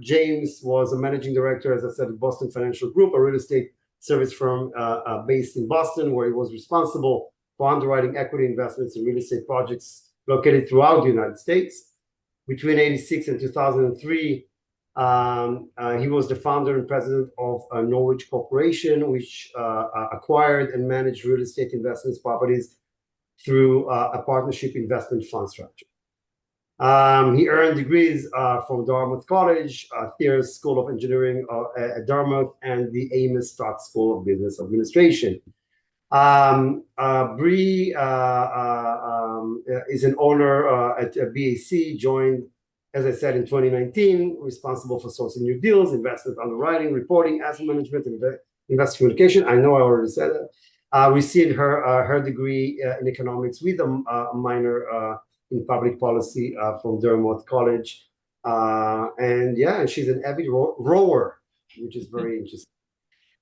James was a managing director, as I said, at Boston Financial Group, a real estate service firm based in Boston, where he was responsible for underwriting equity investments in real estate projects located throughout the United States. Between 1986 and 2003, he was the founder and president of Norwich Corporation, which acquired and managed real estate investments properties through a partnership investment fund structure. He earned degrees from Dartmouth College, Thayer School of Engineering at Dartmouth, and the Amos Stock School of Business Administration. Bree is an owner at BAC, joined, as I said, in 2019, responsible for sourcing new deals, investment underwriting, reporting, asset management, and investor communication. I know I already said that. Received her degree in economics with a minor in public policy from Dartmouth College. And yeah, she's an avid rower, which is very interesting.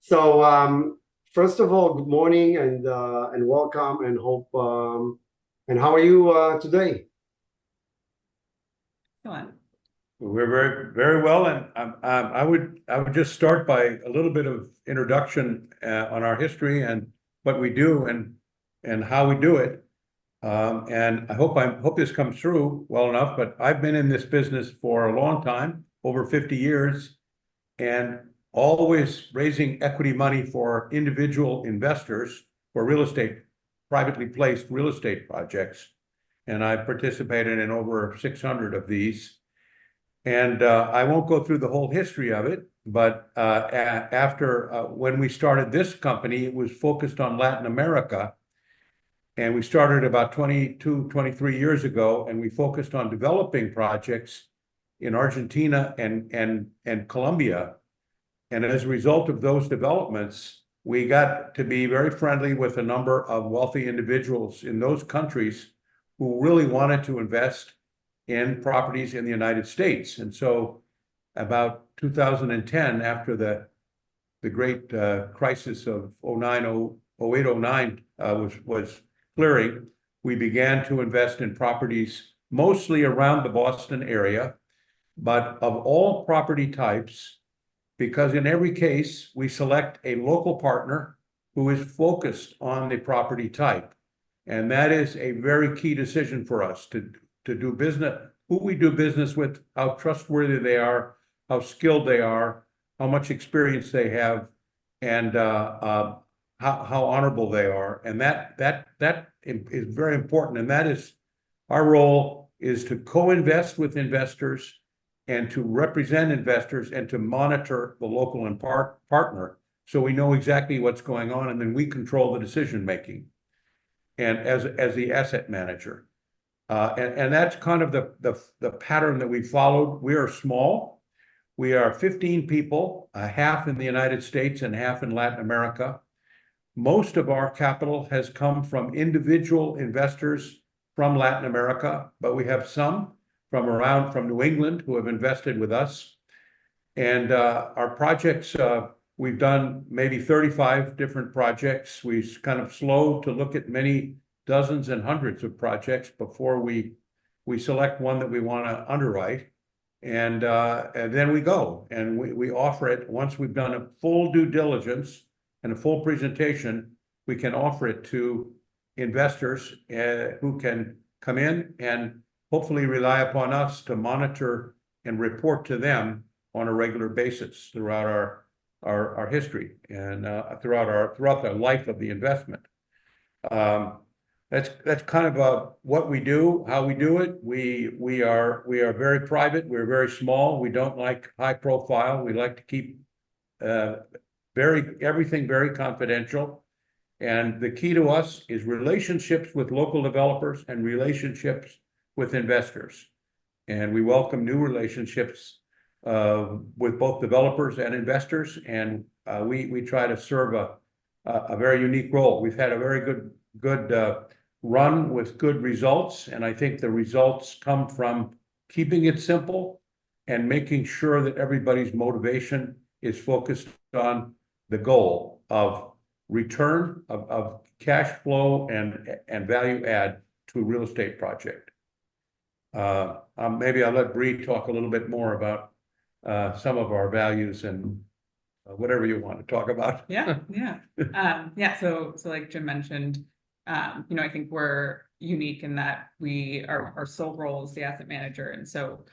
So first of all, good morning and welcome, and hope and how are you today? We're very well, and I would just start by a little bit of introduction on our history and what we do and how we do it. And I hope this comes through well enough, but I've been in this business for a long time, over 50 years, and always raising equity money for individual investors for real estate, privately placed real estate projects. And I participated in over 600 of these. And I won't go through the whole history of it, but after when we started this company, it was focused on Latin America. And we started about 22, 23 years ago, and we focused on developing projects in Argentina and Colombia. And as a result of those developments, we got to be very friendly with a number of wealthy individuals in those countries who really wanted to invest in properties in the United States. And so about 2010, after the great crisis of 08, 09 was clearing, we began to invest in properties mostly around the Boston area, but of all property types, because in every case, we select a local partner who is focused on the property type. And that is a very key decision for us to do business, who we do business with, how trustworthy they are, how skilled they are, how much experience they have, and how honorable they are. And that is very important. And that is our role, is to co-invest with investors and to represent investors and to monitor the local and partner, so we know exactly what's going on, and then we control the decision making, and as the asset manager, and that's kind of the pattern that we followed. We are small. We are 15 people, half in the United States and half in Latin America. Most of our capital has come from individual investors from Latin America, but we have some from New England who have invested with us. And our projects, we've done maybe 35 different projects. We kind of slow to look at many dozens and hundreds of projects before we select one that we want to underwrite. And then we go and we offer it. Once we've done a full due diligence and a full presentation, we can offer it to investors who can come in and hopefully rely upon us to monitor and report to them on a regular basis throughout our history and throughout the life of the investment. That's kind of what we do, how we do it. We are very private. We're very small. We don't like high profile. We like to keep everything very confidential. And the key to us is relationships with local developers and relationships with investors. And we welcome new relationships with both developers and investors. And we try to serve a very unique role. We've had a very good run with good results. And I think the results come from keeping it simple and making sure that everybody's motivation is focused on the goal of return of cash flow and value add to a real estate project. Maybe I'll let Bree talk a little bit more about some of our values and whatever you want to talk about. Yeah. So like Jim mentioned, I think we're unique in that our sole role is the asset manager. And so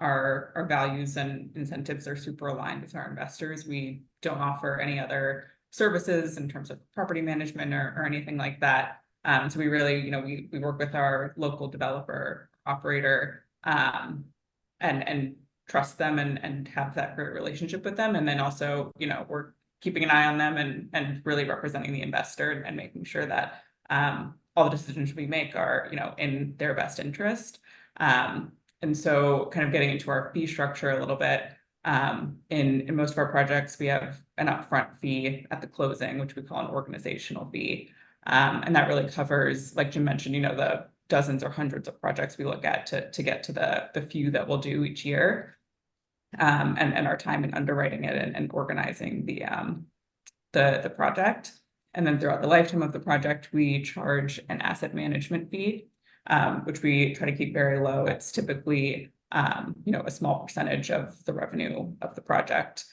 our values and incentives are super aligned with our investors. We don't offer any other services in terms of property management or anything like that. So we really, we work with our local developer operator and trust them and have that great relationship with them. And then also, we're keeping an eye on them and really representing the investor and making sure that all the decisions we make are, in their best interest. And so kind of getting into our fee structure a little bit, in most of our projects, we have an upfront fee at the closing, which we call an organizational fee. And that really covers, like Jim mentioned, the dozens or hundreds of projects we look at to get to the few that we'll do each year. And our time in underwriting it and organizing the project. And then throughout the lifetime of the project, we charge an asset management fee, which we try to keep very low. It's typically a small percentage of the revenue of the project.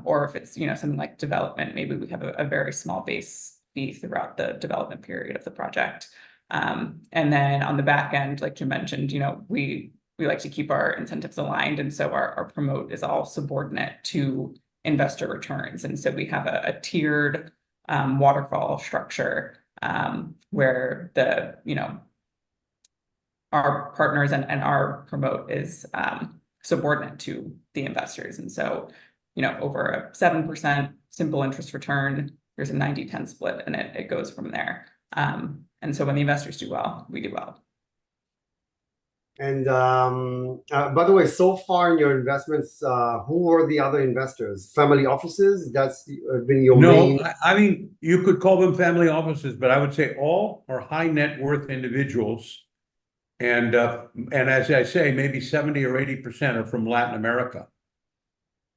Or if it's something like development, maybe we have a very small base fee throughout the development period of the project. And then on the back end, like Jim mentioned, we like to keep our incentives aligned. And so our promote is all subordinate to investor returns. And so we have a tiered waterfall structure where our partners and our promote is subordinate to the investors. And so, over a 7% simple interest return, there's a 90-10 split, and it goes from there. And so when the investors do well, we do well. And by the way, so far in your investments, who are the other investors? Family offices? That's been your main. No, I mean, you could call them family offices, but I would say all are high net worth individuals. And as I say, maybe 70 or 80% are from Latin America.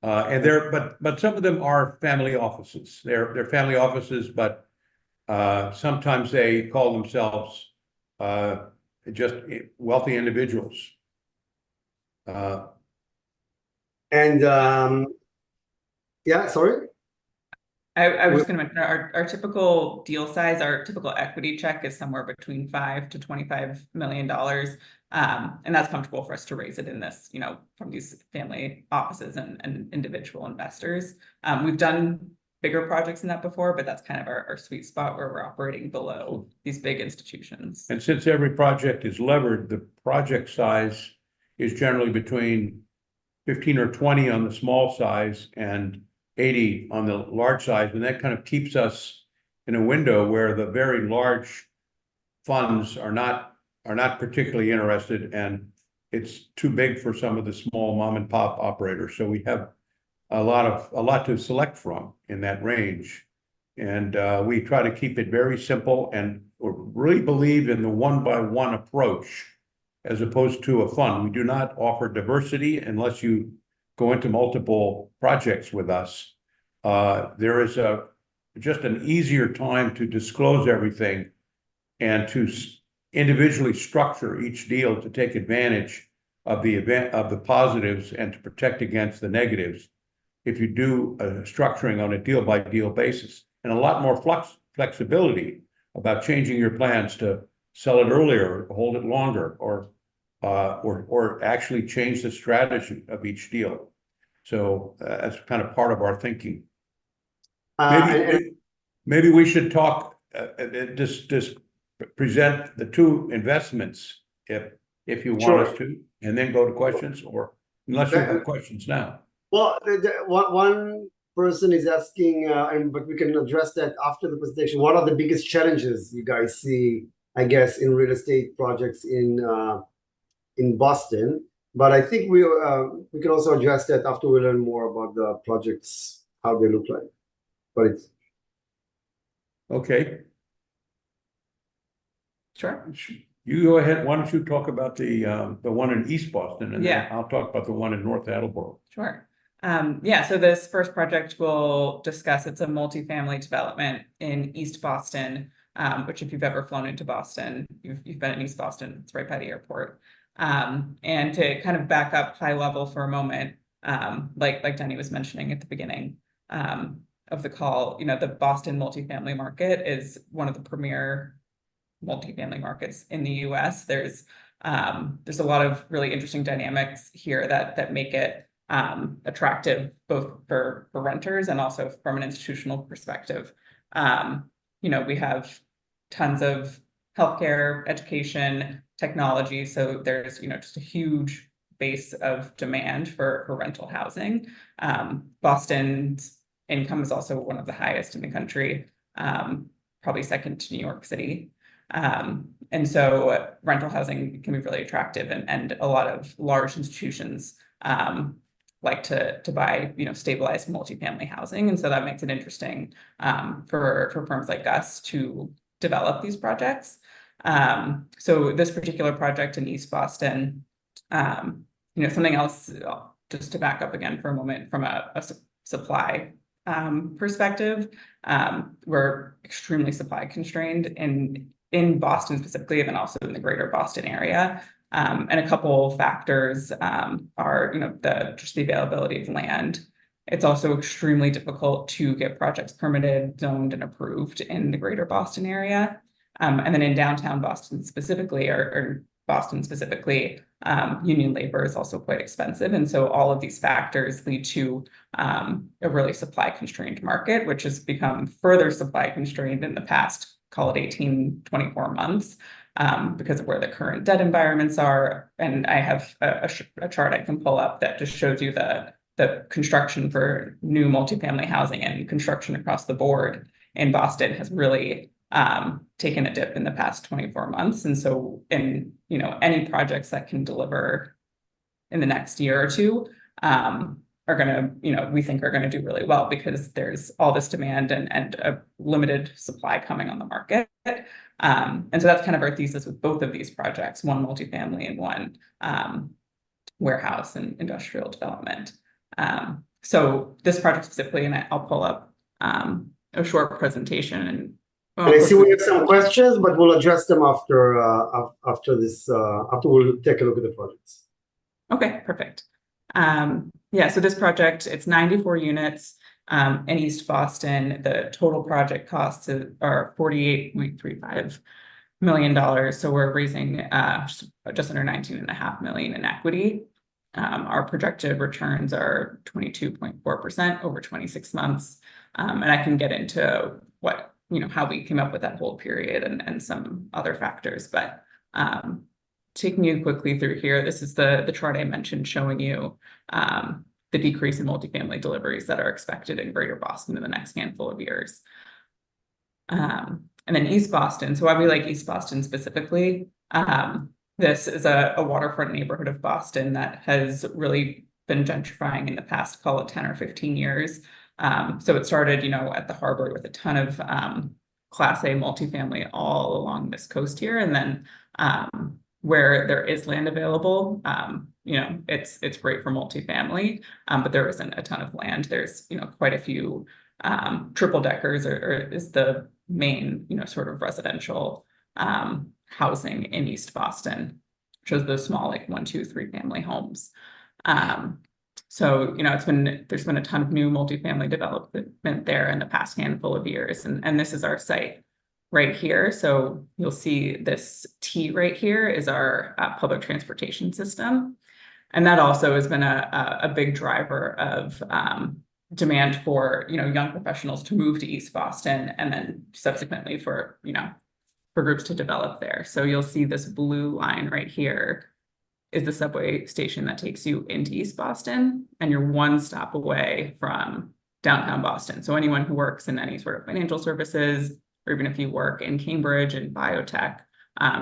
But some of them are family offices. They're family offices, but sometimes they call themselves just wealthy individuals. Yeah, sorry. I was going to mention our typical deal size, our typical equity check is somewhere between $5 to $25 million. And that's comfortable for us to raise it in this, from these family offices and individual investors. We've done bigger projects than that before, but that's kind of our sweet spot where we're operating below these big institutions. And since every project is levered, the project size is generally between 15 or 20 on the small size and 80 on the large size. And that kind of keeps us in a window where the very large funds are not particularly interested, and it's too big for some of the small mom and pop operators. So we have a lot to select from in that range. And we try to keep it very simple and really believe in the one-by-one approach as opposed to a fund. We do not offer diversity unless you go into multiple projects with us. There is just an easier time to disclose everything and to individually structure each deal to take advantage of the positives and to protect against the negatives if you do structuring on a deal-by-deal basis, and a lot more flexibility about changing your plans to sell it earlier, hold it longer, or actually change the strategy of each deal. So that's kind of part of our thinking. Maybe we should talk, just present the two investments if you want us to, and then go to questions, or unless you have questions now. Well, one person is asking, but we can address that after the presentation. What are the biggest challenges you guys see, I guess, in real estate projects in Boston? But I think we can also address that after we learn more about the projects, how they look like. But it's okay. Sure. You go ahead. Why don't you talk about the one in East Boston, and then I'll talk about the one in North Attleboro. Sure. So this first project we'll discuss, it's a multifamily development in East Boston, which if you've ever flown into Boston, you've been in East Boston, it's right by the airport. And to kind of back up high level for a moment, like Denny was mentioning at the beginning of the call, the Boston multifamily market is one of the premier multifamily markets in the US. There's a lot of really interesting dynamics here that make it attractive both for renters and also from an institutional perspective. We have tons of healthcare, education, technology. So there's, just a huge base of demand for rental housing. Boston's income is also one of the highest in the country, probably second to New York City. And so rental housing can be really attractive, and a lot of large institutions like to buy, stabilized multifamily housing. And so that makes it interesting for firms like us to develop these projects. So this particular project in East Boston, something else, just to back up again for a moment from a supply perspective, we're extremely supply constrained in Boston specifically, and then also in the greater Boston area. And a couple factors are, just the availability of land. It's also extremely difficult to get projects permitted, zoned, and approved in the greater Boston area. And then in downtown Boston specifically, or Boston specifically, union labor is also quite expensive. And so all of these factors lead to a really supply constrained market, which has become further supply constrained in the past, call it 18, 24 months, because of where the current debt environments are. And I have a chart I can pull up that just shows you the construction for new multifamily housing and construction across the board in Boston has really taken a dip in the past 24 months. And so any projects that can deliver in the next year or two are going to, we think are going to do really well, because there's all this demand and a limited supply coming on the market. And so that's kind of our thesis with both of these projects, one multifamily and one warehouse and industrial development. So this project specifically, and I'll pull up a short presentation. And I see we have some questions, but we'll address them after we'll take a look at the projects. Okay, perfect. So this project, it's 94 units in East Boston. The total project costs are $48.35 million. So we're raising just under $19.5 million in equity. Our projected returns are 22.4% over 26 months. And I can get into how we came up with that whole period and some other factors. But taking you quickly through here, this is the chart I mentioned showing you the decrease in multifamily deliveries that are expected in greater Boston in the next handful of years. And then East Boston. So why we like East Boston specifically, this is a waterfront neighborhood of Boston that has really been gentrifying in the past, call it 10 or 15 years. So it started, at the harbor with a ton of Class A multifamily all along this coast here. And then where there is land available, it's great for multifamily, but there isn't a ton of land. There's, quite a few triple deckers or is the main, sort of residential housing in East Boston, which is those small, like 1, 2, 3 family homes. So, there's been a ton of new multifamily development there in the past handful of years. And this is our site right here. So you'll see this T right here is our public transportation system. And that also has been a big driver of demand for, young professionals to move to East Boston, and then subsequently for groups to develop there. So you'll see this blue line right here is the subway station that takes you into East Boston, and you're one stop away from downtown Boston. So anyone who works in any sort of financial services, or even if you work in Cambridge and biotech,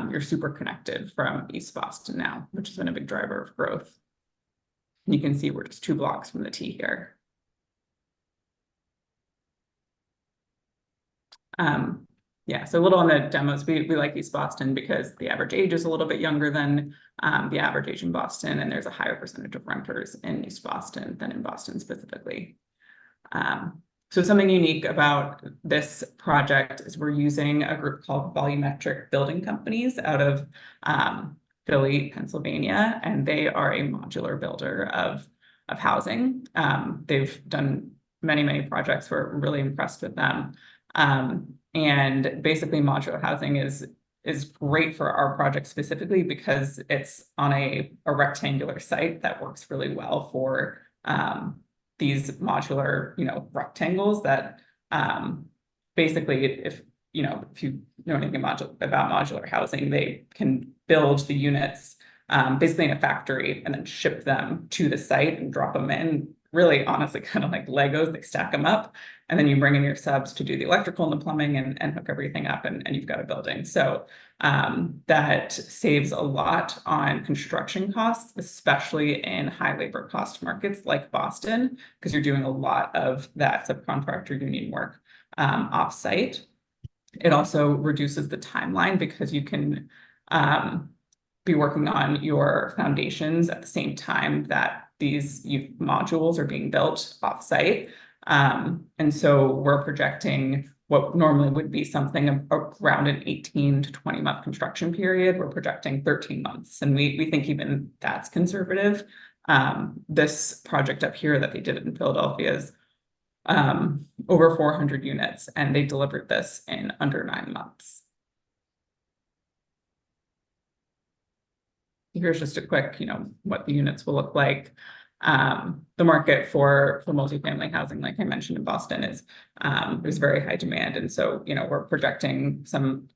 you're super connected from East Boston now, which has been a big driver of growth. And you can see we're just 2 blocks from the T here. So a little on the demos, we like East Boston because the average age is a little bit younger than the average age in Boston, and there's a higher percentage of renters in East Boston than in Boston specifically. So something unique about this project is we're using a group called Volumetric Building Companies out of Philly, Pennsylvania, and they are a modular builder of of housing. They've done many projects. We're really impressed with them. And basically modular housing is great for our project specifically because it's on a rectangular site that works really well for these modular, rectangles that basically if you know anything about modular housing, they can build the units basically in a factory and then ship them to the site and drop them in. Really, honestly, kind of like Legos, they stack them up, and then you bring in your subs to do the electrical and the plumbing and hook everything up, and you've got a building. So that saves a lot on construction costs, especially in high labor cost markets like Boston, because you're doing a lot of that subcontractor union work off-site. It also reduces the timeline because you can be working on your foundations at the same time that these modules are being built off-site. And so we're projecting what normally would be something around an 18 to 20 month construction period. We're projecting 13 months. And we think even that's conservative. This project up here that they did in Philadelphia is over 400 units, and they delivered this in under 9 months. Here's just a quick, what the units will look like. The market for multifamily housing, like I mentioned in Boston, is there's very high demand, and so we're projecting some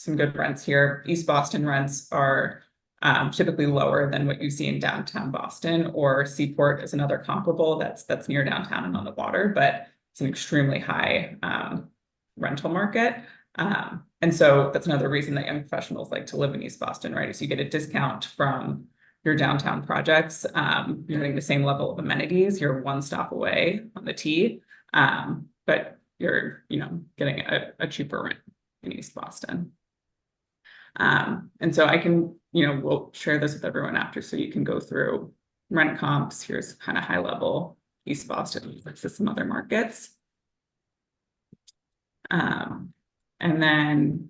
good rents here. East Boston rents are typically lower than what you see in downtown Boston, or Seaport is another comparable that's near downtown and on the water, but it's an extremely high rental market. And so that's another reason that young professionals like to live in East Boston, right? Is you get a discount from your downtown projects. You're getting the same level of amenities. You're one stop away on the T, but you're, getting a cheaper rent in East Boston. And so I can, we'll share this with everyone after, so you can go through rent comps. Here's kind of high level East Boston versus some other markets. And then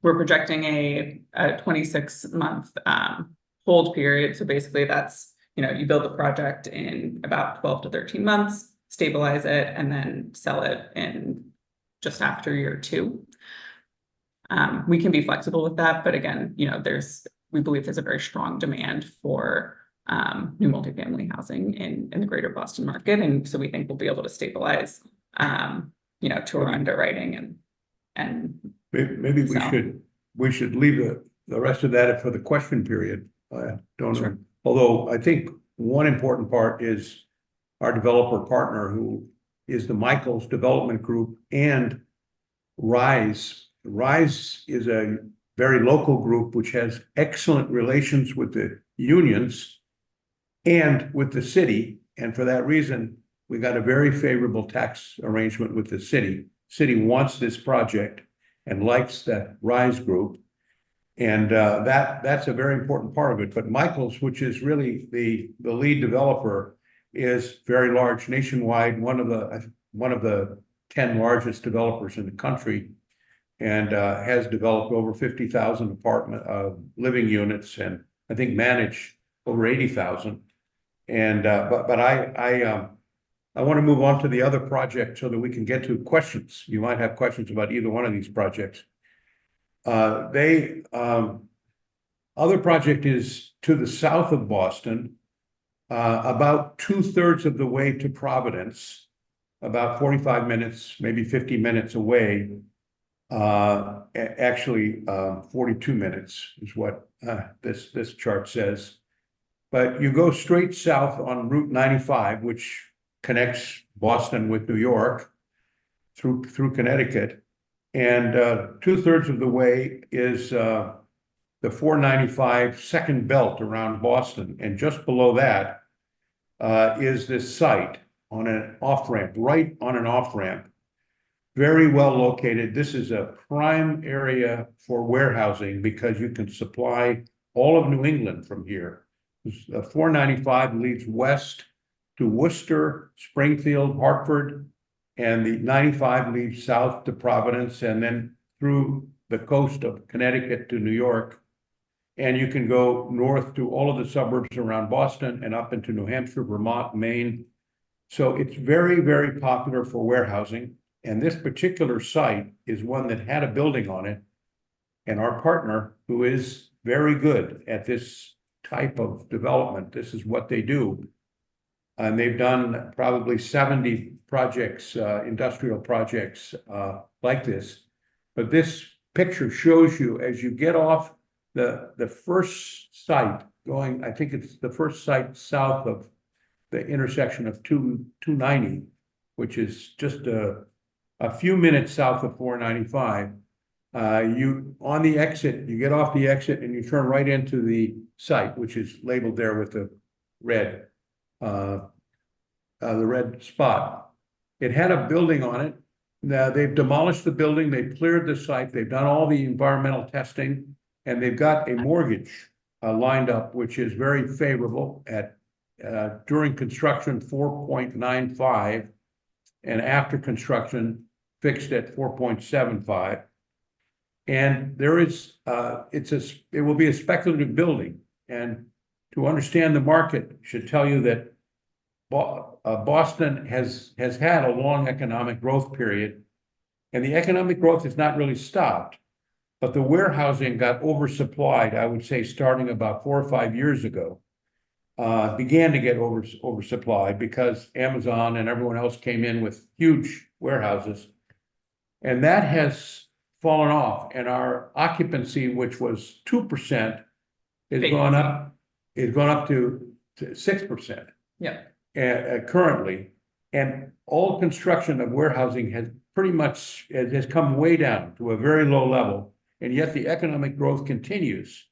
we're projecting a 26-month hold period. So basically that's, you build the project in about 12 to 13 months, stabilize it, and then sell it in just after year 2. We can be flexible with that, but again, we believe there's a very strong demand for new multifamily housing in the greater Boston market. And so we think we'll be able to stabilize, to our underwriting and maybe we should leave the rest of that for the question period. I don't know. Although I think one important part is our developer partner, who is the Michaels Development Group and Rise. Rise is a very local group which has excellent relations with the unions and with the city. And for that reason, we got a very favorable tax arrangement with the city. City wants this project and likes that Rise group. And that's a very important part of it. But Michaels, which is really the lead developer, is very large nationwide, one of the 10 largest developers in the country, and has developed over 50,000 apartment living units, and I think managed over 80,000. And but I want to move on to the other project so that we can get to questions. You might have questions about either one of these projects. Other project is to the south of Boston, about 2/3 of the way to Providence, about 45 minutes, maybe 50 minutes away. Actually, 42 minutes is what this chart says. But you go straight south on Route 95, which connects Boston with New York through Connecticut. And 2/3 of the way is the 495 second belt around Boston. And just below that is this site on an off-ramp, right on an off-ramp. Very well located. This is a prime area for warehousing because you can supply all of New England from here. 495 leads west to Worcester, Springfield, Hartford, and the 95 leads south to Providence and then through the coast of Connecticut to New York. And you can go north to all of the suburbs around Boston and up into New Hampshire, Vermont, Maine. So it's very, very popular for warehousing. And this particular site is one that had a building on it. And our partner, who is very good at this type of development, this is what they do. And they've done probably 70 projects, industrial projects like this. But this picture shows you as you get off the first site going, I think it's the first site south of the intersection of 290, which is just a few minutes south of 495. You on the exit, you get off the exit and you turn right into the site, which is labeled there with the red spot. It had a building on it. Now they've demolished the building, they've cleared the site, they've done all the environmental testing, and they've got a mortgage lined up, which is very favorable at during construction 4.95, and after construction fixed at 4.75. And there is it will be a speculative building. And to understand the market, should tell you that Boston has had a long economic growth period, and the economic growth has not really stopped, but the warehousing got oversupplied, I would say, starting about 4 or 5 years ago. Began to get oversupplied because Amazon and everyone else came in with huge warehouses, and that has fallen off. And our occupancy, which was 2%, has gone up. It's gone up to 6%. Yeah. Currently, and all construction of warehousing has pretty much has come way down to a very low level, and yet the economic growth continues.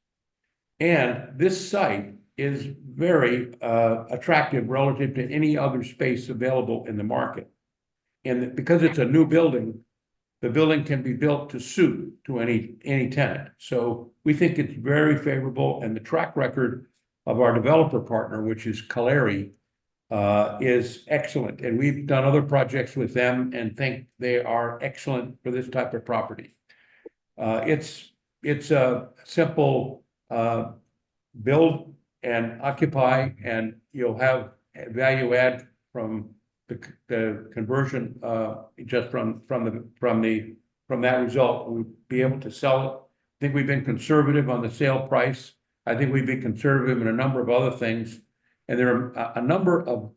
And this site is very attractive relative to any other space available in the market. And because it's a new building, the building can be built to suit to any tenant. So we think it's very favorable, and the track record of our developer partner, which is Caleri, is excellent. And we've done other projects with them and think they are excellent for this type of property. It's a simple build and occupy, and you'll have value add from the conversion just from that result. We'll be able to sell it. I think we've been conservative on the sale price. I think we've been conservative in a number of other things. And there are a number of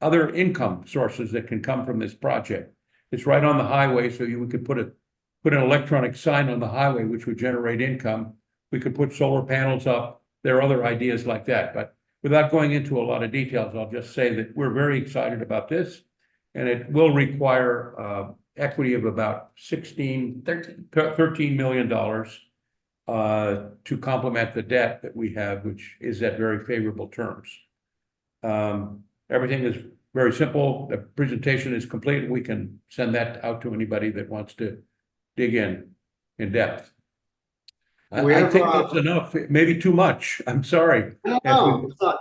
other income sources that can come from this project. It's right on the highway, so we could put an electronic sign on the highway, which would generate income. We could put solar panels up. There are other ideas like that, but without going into a lot of details, I'll just say that we're very excited about this, and it will require equity of about $13 million to complement the debt that we have, which is at very favorable terms. Everything is very simple. The presentation is complete. We can send that out to anybody that wants to dig in depth. I think that's enough, maybe too much. I'm sorry. No, it's not.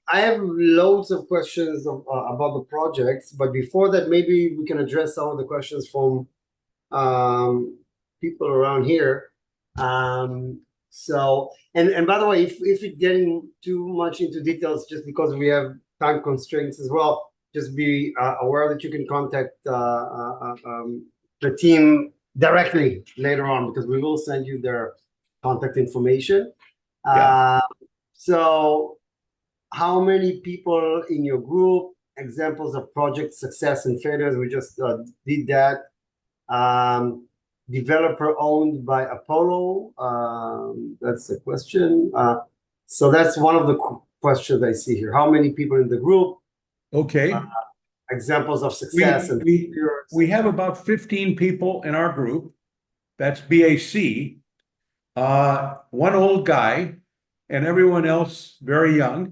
I have loads of questions about the projects, but before that, maybe we can address some of the questions from people around here. So, and by the way, if we're getting too much into details, just because we have time constraints as well, just be aware that you can contact the team directly later on, because we will send you their contact information. Yeah. So how many people in your group, examples of project success and failures? We just did that. Developer owned by Apollo. That's the question. So that's one of the questions I see here. How many people in the group? Okay. Examples of success and failures. We have about 15 people in our group. That's BAC. One old guy, and everyone else very young,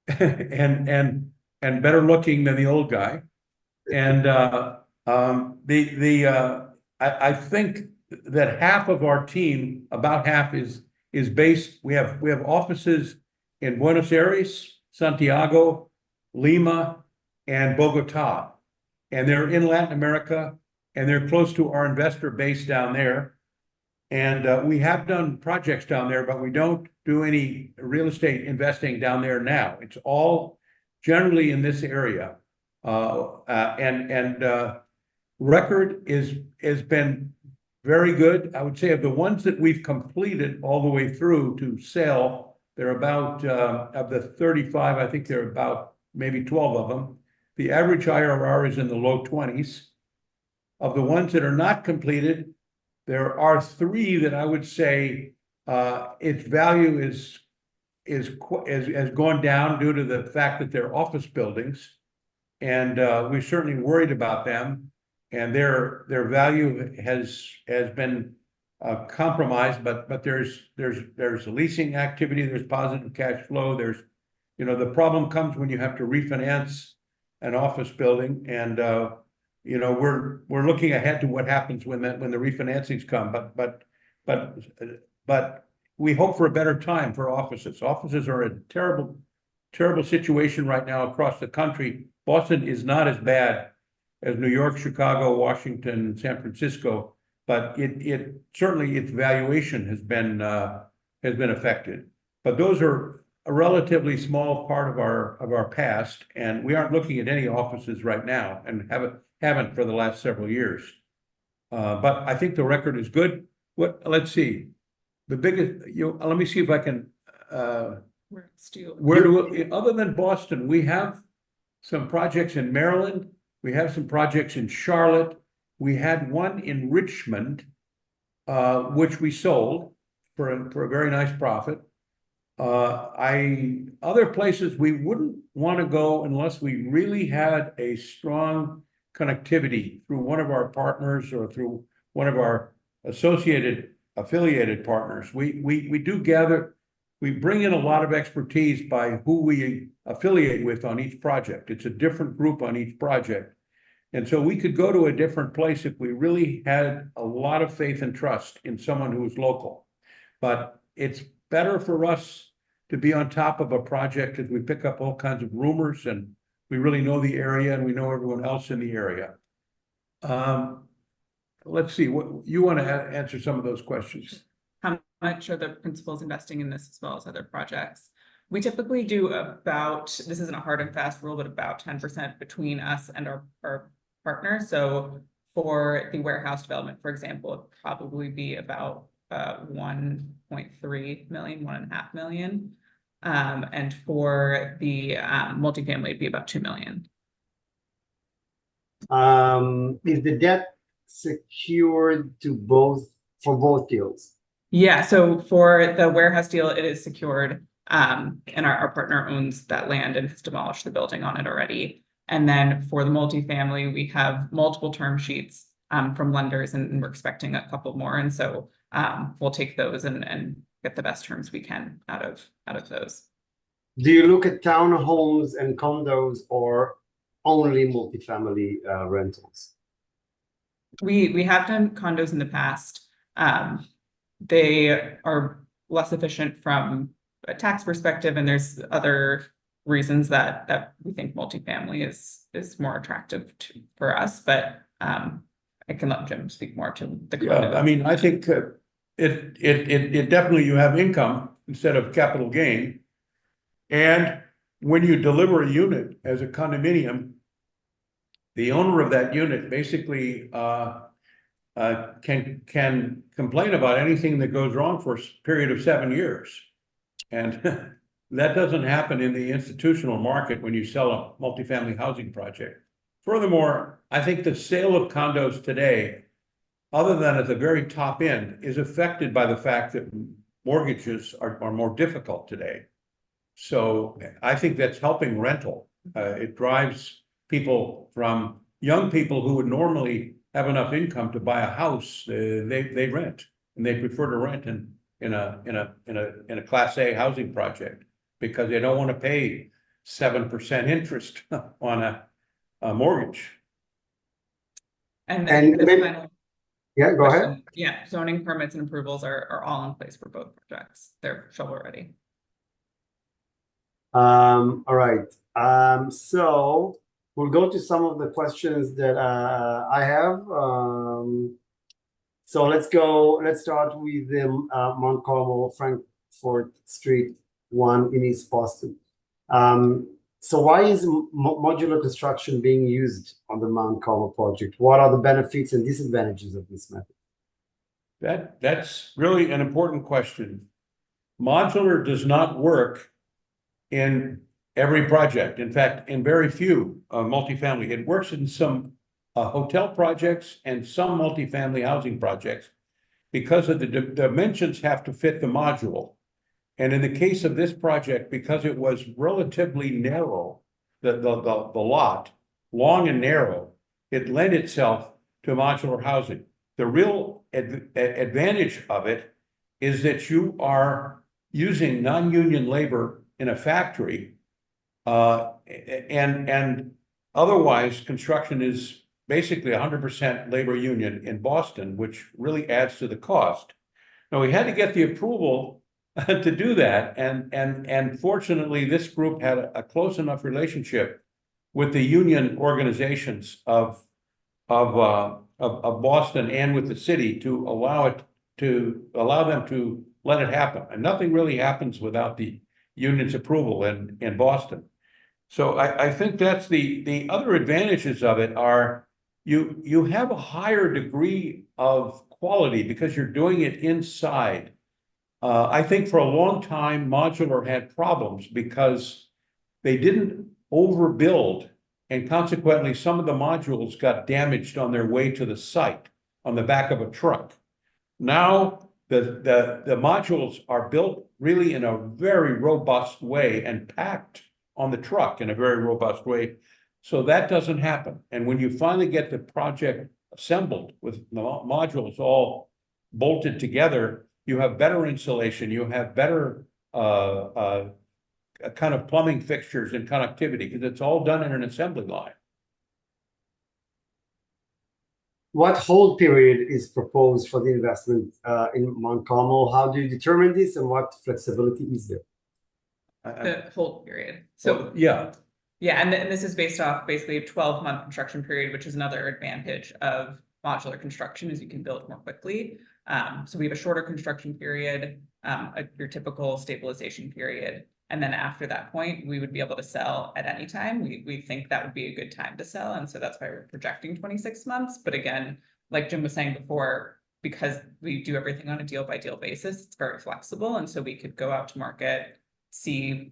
and better looking than the old guy. And I think that half of our team, about half, is based. We have offices in Buenos Aires, Santiago, Lima, and Bogota, and they're in Latin America, and they're close to our investor base down there. And we have done projects down there, but we don't do any real estate investing down there now. It's all generally in this area. And record has been very good. I would say of the ones that we've completed all the way through to sell, they're about of the 35, I think there are about maybe 12 of them. The average IRR is in the low 20s. Of the ones that are not completed, there are 3 that I would say its value has gone down due to the fact that they're office buildings, and we're certainly worried about them, and their value has been compromised. But there's leasing activity, there's positive cash flow. There's, the problem comes when you have to refinance an office building, and we're looking ahead to what happens when the refinancings come. But we hope for a better time for offices. Offices are a terrible situation right now across the country. Boston is not as bad as New York, Chicago, Washington, San Francisco, but it certainly its valuation has been affected. But those are a relatively small part of our past, and we aren't looking at any offices right now, and haven't for the last several years. But I think the record is good. Let's see. The biggest, let me see if I can, other than Boston, we have some projects in Maryland. We have some projects in Charlotte. We had one in Richmond, which we sold for a very nice profit. Other places we wouldn't want to go unless we really had a strong connectivity through one of our partners or through one of our affiliated partners. We do gather, we bring in a lot of expertise by who we affiliate with on each project. It's a different group on each project. And so we could go to a different place if we really had a lot of faith and trust in someone who is local. But it's better for us to be on top of a project as we pick up all kinds of rumors, and we really know the area and we know everyone else in the area. Let's see, what you want to answer some of those questions. How much are the principals investing in this as well as other projects? We typically do about, this isn't a hard and fast rule, but about 10% between us and our partner. So for the warehouse development, for example, it'd probably be about 1.3 million, 1.5 million. And for the multifamily, it'd be about 2 million. Is the debt secured for both deals? Yeah, so for the warehouse deal, it is secured. And our partner owns that land and has demolished the building on it already. And then for the multifamily, we have multiple term sheets from lenders, and we're expecting a couple more. And so we'll take those and get the best terms we can out of those. Do you look at townhomes and condos or only multifamily rentals? We have done condos in the past. They are less efficient from a tax perspective, and there's other reasons that we think multifamily is more attractive for us. But I can let Jim speak more to the condo. Yeah, I mean, I think it definitely, you have income instead of capital gain. And when you deliver a unit as a condominium, the owner of that unit basically can complain about anything that goes wrong for a period of 7 years. And that doesn't happen in the institutional market when you sell a multifamily housing project. Furthermore, I think the sale of condos today, other than at the very top end, is affected by the fact that mortgages are more difficult today. So I think that's helping rental. It drives people from young people who would normally have enough income to buy a house. They rent, and they prefer to rent in a Class A housing project because they don't want to pay 7% interest on a mortgage. And yeah, go ahead. Yeah, zoning permits and approvals are all in place for both projects. They're shovel ready. All right. So we'll go to some of the questions that I have. So let's start with the Mount Carmel, Frankfurt Street 1 in East Boston. So why is modular construction being used on the Mount Carmel project? What are the benefits and disadvantages of this method? That's really an important question. Modular does not work in every project. In fact, in very few multifamily. It works in some hotel projects and some multifamily housing projects because of the dimensions have to fit the module. And in the case of this project, because it was relatively narrow, the lot, long and narrow, it lent itself to modular housing. The real advantage of it is that you are using non-union labor in a factory, and otherwise construction is basically 100% labor union in Boston, which really adds to the cost. Now, we had to get the approval to do that, and fortunately, this group had a close enough relationship with the union organizations of Boston and with the city to allow them to let it happen. And nothing really happens without the union's approval in Boston. So I think that's the other advantages of it are you have a higher degree of quality because you're doing it inside. I think for a long time, modular had problems because they didn't overbuild, and consequently, some of the modules got damaged on their way to the site on the back of a truck. Now, the modules are built really in a very robust way and packed on the truck in a very robust way. So that doesn't happen. And when you finally get the project assembled with the modules all bolted together, you have better insulation, you have better kind of plumbing fixtures and connectivity because it's all done in an assembly line. What hold period is proposed for the investment in Mount Carmel? How do you determine this, and what flexibility is there? The hold period. So yeah, and this is based off basically a 12-month construction period, which is another advantage of modular construction is you can build more quickly. So we have a shorter construction period, your typical stabilization period. And then after that point, we would be able to sell at any time. We think that would be a good time to sell. And so that's why we're projecting 26 months. But again, like Jim was saying before, because we do everything on a deal by deal basis, it's very flexible. And so we could go out to market, see,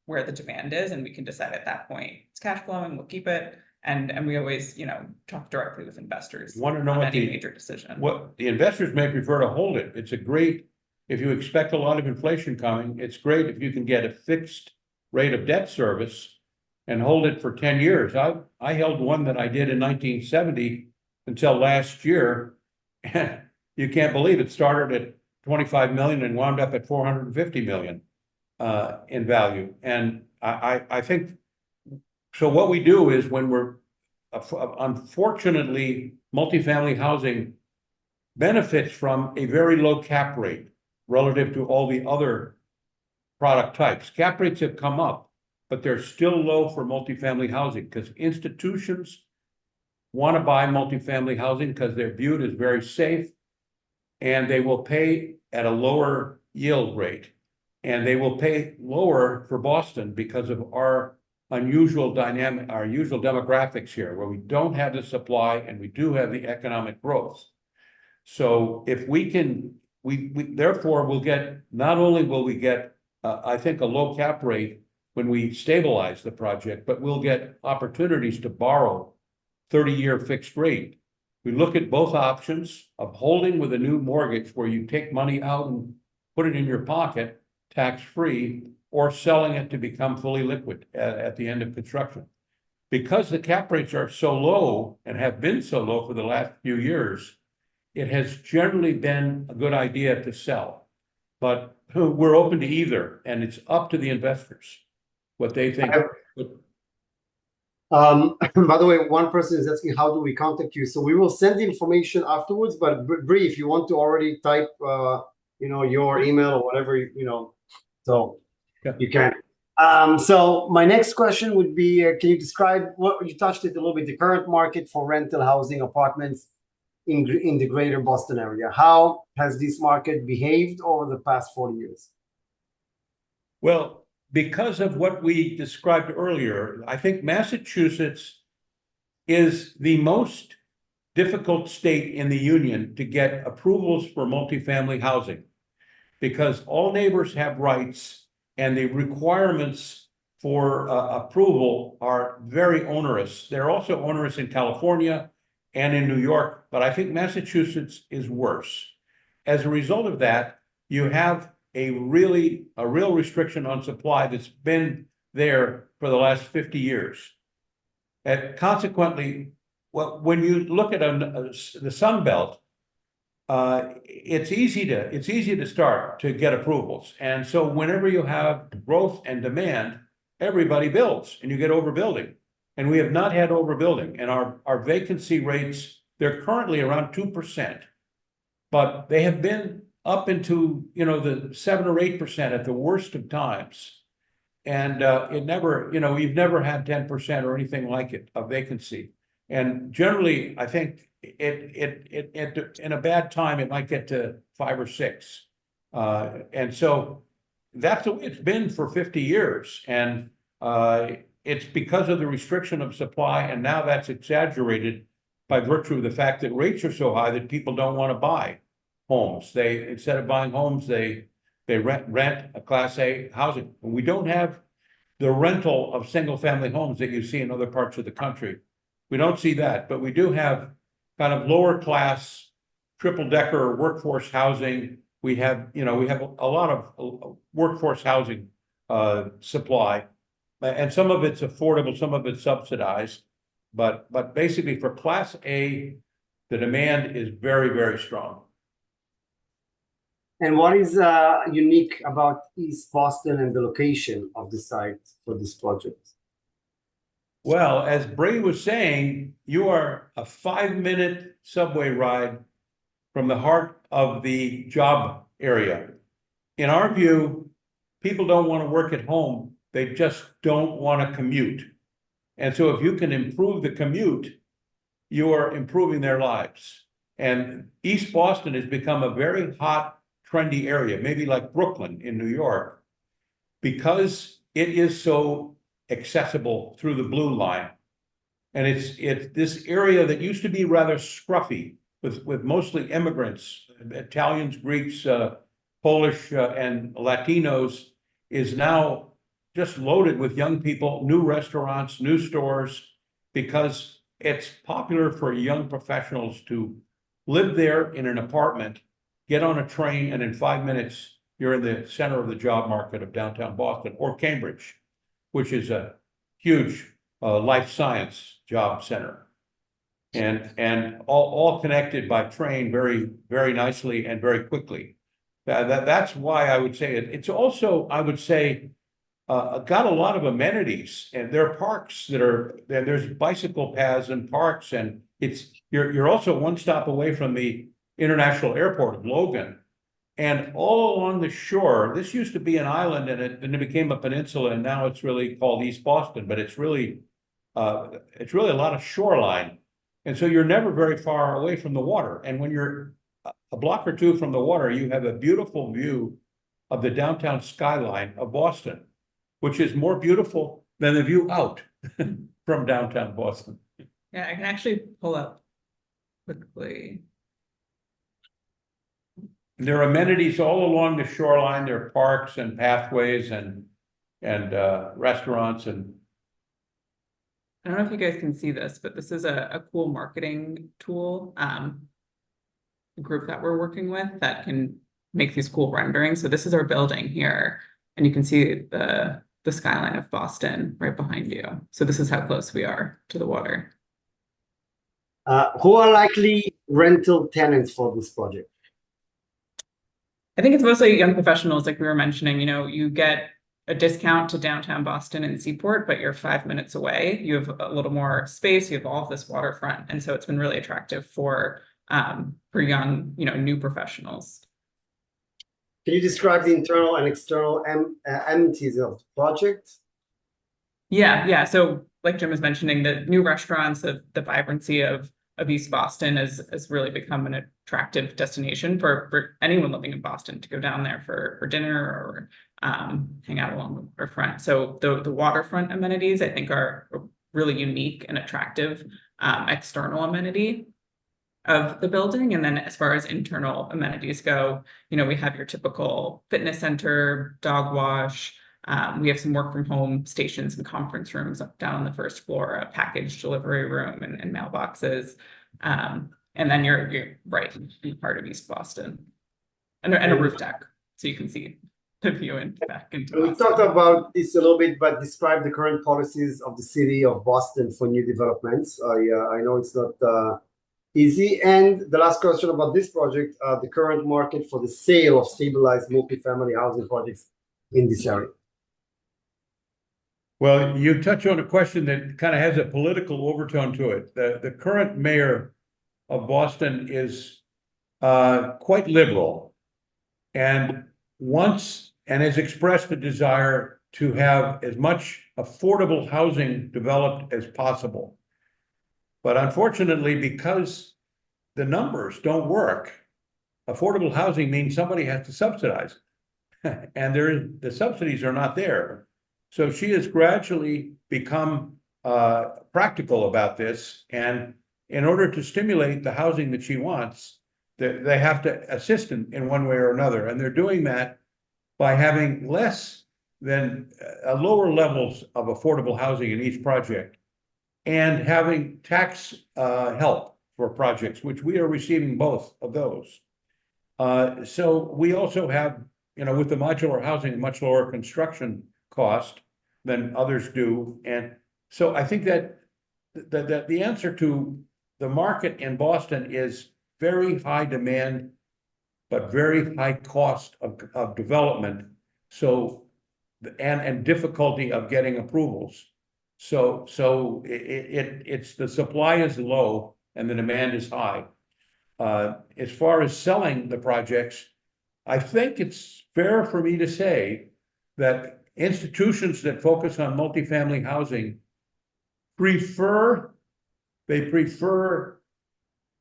where the demand is, and we can decide at that point, it's cash flowing, we'll keep it. And we always, talk directly with investors. Want to know on any major decision. What the investors may prefer to hold it. It's a great, if you expect a lot of inflation coming, it's great if you can get a fixed rate of debt service and hold it for 10 years. I held one that I did in 1970 until last year. And you can't believe it started at 25 million and wound up at 450 million in value. And I think, so what we do is when we're, unfortunately, multifamily housing benefits from a very low cap rate relative to all the other product types. Cap rates have come up, but they're still low for multifamily housing because institutions want to buy multifamily housing because they're viewed as very safe, and they will pay at a lower yield rate. And they will pay lower for Boston because of our unusual dynamic, our usual demographics here, where we don't have the supply and we do have the economic growth. So if we can, we therefore will get, not only will we get, I think, a low cap rate when we stabilize the project, but we'll get opportunities to borrow 30-year fixed rate. We look at both options of holding with a new mortgage where you take money out and put it in your pocket, tax-free, or selling it to become fully liquid at the end of construction. Because the cap rates are so low and have been so low for the last few years, it has generally been a good idea to sell. But we're open to either, and it's up to the investors what they think. By the way, one person is asking, how do we contact you? So we will send the information afterwards, but Bree, if you want to already type, your email or whatever, so yeah, you can. So my next question would be, can you describe what you touched it a little bit, the current market for rental housing apartments in the greater Boston area. How has this market behaved over the past 40 years? Well, because of what we described earlier, I think Massachusetts is the most difficult state in the union to get approvals for multifamily housing, because all neighbors have rights and the requirements for approval are very onerous. They're also onerous in California and in New York, but I think Massachusetts is worse. As a result of that, you have a real restriction on supply that's been there for the last 50 years. And consequently, well, when you look at the Sun Belt, it's easy to start to get approvals. And so whenever you have growth and demand, everybody builds and you get overbuilding. And we have not had overbuilding, and our vacancy rates, they're currently around 2%, but they have been up into, the 7 or 8% at the worst of times. And it never, you've never had 10% or anything like it of vacancy. And generally, I think it in a bad time, it might get to 5 or 6. And so that's the way it's been for 50 years. And it's because of the restriction of supply. And now that's exaggerated by virtue of the fact that rates are so high that people don't want to buy homes. Instead of buying homes, they rent a Class A housing. And we don't have the rental of single family homes that you see in other parts of the country. We don't see that, but we do have kind of lower class triple decker workforce housing. We have a lot of workforce housing supply, and some of it's affordable, some of it's subsidized, but basically for Class A, the demand is very, very strong. And what is unique about East Boston and the location of the site for this project? Well, as Bree was saying, you are a 5-minute subway ride from the heart of the job area. In our view, people don't want to work at home. They just don't want to commute. And so if you can improve the commute, you are improving their lives. And East Boston has become a very hot, trendy area, maybe like Brooklyn in New York, because it is so accessible through the Blue Line. And it's this area that used to be rather scruffy with mostly immigrants, Italians, Greeks, Polish, and Latinos, is now just loaded with young people, new restaurants, new stores, because it's popular for young professionals to live there in an apartment, get on a train, and in 5 minutes, you're in the center of the job market of downtown Boston, or Cambridge, which is a huge life science job center. And all connected by train very, very nicely and very quickly. That's why I would say it's also, I would say, got a lot of amenities, and there are parks there's bicycle paths and parks, and you're also one stop away from the international airport of Logan. And all along the shore, this used to be an island, and it became a peninsula, and now it's really called East Boston, but it's really a lot of shoreline. And so you're never very far away from the water. And when you're a block or two from the water, you have a beautiful view of the downtown skyline of Boston, which is more beautiful than the view out from downtown Boston. Yeah, I can actually pull up quickly. There are amenities all along the shoreline. There are parks and pathways and restaurants. And I don't know if you guys can see this, but this is a cool marketing tool, group that we're working with that can make these cool renderings. So this is our building here, and you can see the skyline of Boston right behind you. So this is how close we are to the water. Who are likely rental tenants for this project? I think it's mostly young professionals, like we were mentioning. You get a discount to downtown Boston and Seaport, but you're 5 minutes away. You have a little more space. You have all of this waterfront, and so it's been really attractive for young, new professionals. Can you describe the internal and external amenities of the project? Yeah. So like Jim was mentioning, the new restaurants, the vibrancy of of East Boston has really become an attractive destination for anyone living in Boston to go down there for dinner or hang out along the waterfront. So the waterfront amenities, I think, are a really unique and attractive external amenity of the building. And then as far as internal amenities go, we have your typical fitness center, dog wash. We have some work from home stations and conference rooms up down on the first floor, a package delivery room and mailboxes. And then you're right in part of East Boston, and a roof deck, so you can see the view back into We Boston. talked about this a little bit, but describe the current policies of the city of Boston for new developments. I know it's not easy. And the last question about this project, the current market for the sale of stabilized multifamily housing projects in this area. Well, you touch on a question that kind of has a political overtone to it. The current mayor of Boston is quite liberal and has expressed a desire to have as much affordable housing developed as possible. But unfortunately, because the numbers don't work, affordable housing means somebody has to subsidize. And the subsidies are not there. So she has gradually become practical about this. And in order to stimulate the housing that she wants, they have to assist in one way or another. And they're doing that by having less than lower levels of affordable housing in each project, and having tax help for projects, which we are receiving both of those. So we also have, with the modular housing, much lower construction cost than others do. And so I think that the answer to the market in Boston is very high demand, but very high cost of development. So, and difficulty of getting approvals. So it's the supply is low and the demand is high. As far as selling the projects, I think it's fair for me to say that institutions that focus on multifamily housing prefer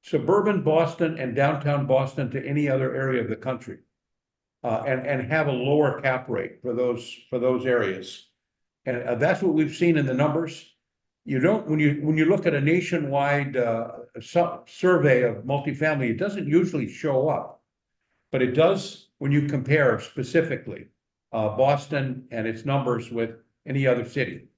suburban Boston and downtown Boston to any other area of the country, and have a lower cap rate for those areas. And that's what we've seen in the numbers. When you look at a nationwide survey of multifamily, it doesn't usually show up, but it does when you compare specifically Boston and its numbers with any other city.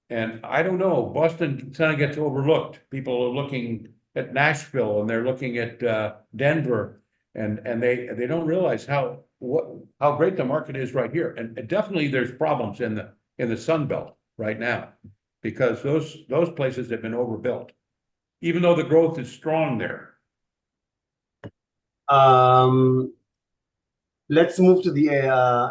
And I don't know, Boston kind of gets overlooked. People are looking at Nashville and they're looking at Denver, and they don't realize how great the market is right here. And definitely there's problems in the Sun Belt right now, because those places have been overbuilt, even though the growth is strong there. Let's move to the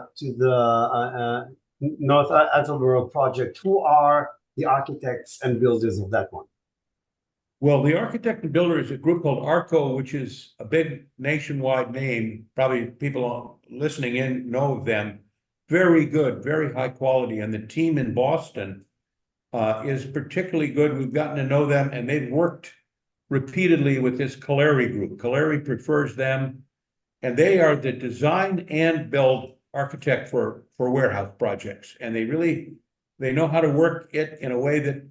North Attleboro project. Who are the architects and builders of that one? Well, the architect and builder is a group called ARCO, which is a big nationwide name. Probably people listening in know of them. Very good, very high quality. And the team in Boston is particularly good. We've gotten to know them, and they've worked repeatedly with this Caleri group. Caleri prefers them, and they are the design and build architect for warehouse projects. And they know how to work it in a way that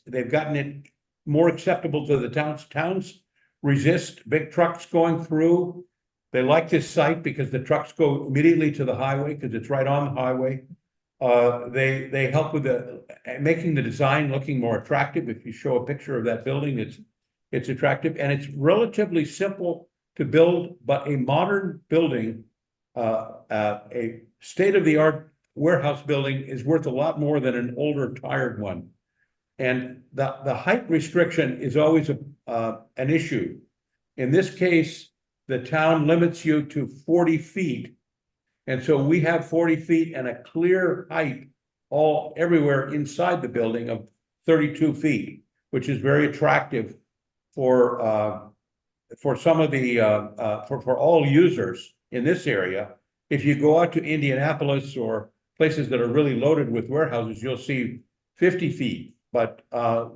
they've gotten it more acceptable to the towns. Towns resist big trucks going through. They like this site because the trucks go immediately to the highway because it's right on the highway. They help with making the design looking more attractive. If you show a picture of that building, it's attractive, and it's relatively simple to build, but a modern building, a state-of-the-art warehouse building is worth a lot more than an older, tired one. And the height restriction is always an issue. In this case, the town limits you to 40 feet. And so we have 40 feet and a clear height everywhere inside the building of 32 feet, which is very attractive for some of the for all users in this area. If you go out to Indianapolis or places that are really loaded with warehouses, you'll see 50 feet. But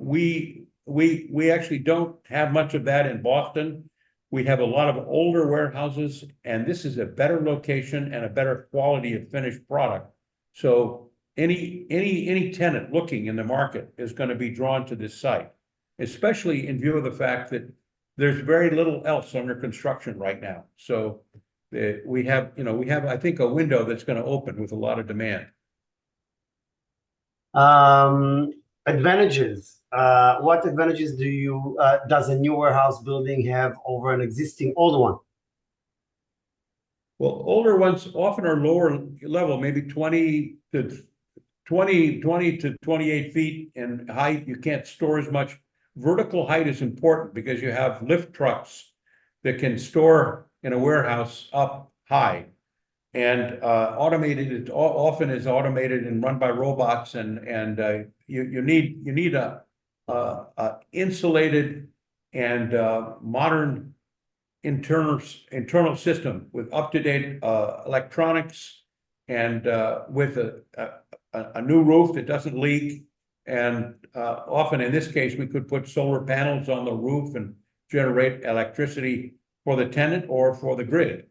we we actually don't have much of that in Boston. We have a lot of older warehouses, and this is a better location and a better quality of finished product. So any tenant looking in the market is going to be drawn to this site, especially in view of the fact that there's very little else under construction right now. So we have, I think, a window that's going to open with a lot of demand. Advantages. What advantages does a new warehouse building have over an existing older one? Well, older ones often are lower level, maybe 20 to 28 feet in height. You can't store as much. Vertical height is important because you have lift trucks that can store in a warehouse up high. And automated, it often is automated and run by robots, and you need a insulated and modern internal system with up-to-date electronics, and with a new roof that doesn't leak. And often in this case, we could put solar panels on the roof and generate electricity for the tenant or for the grid.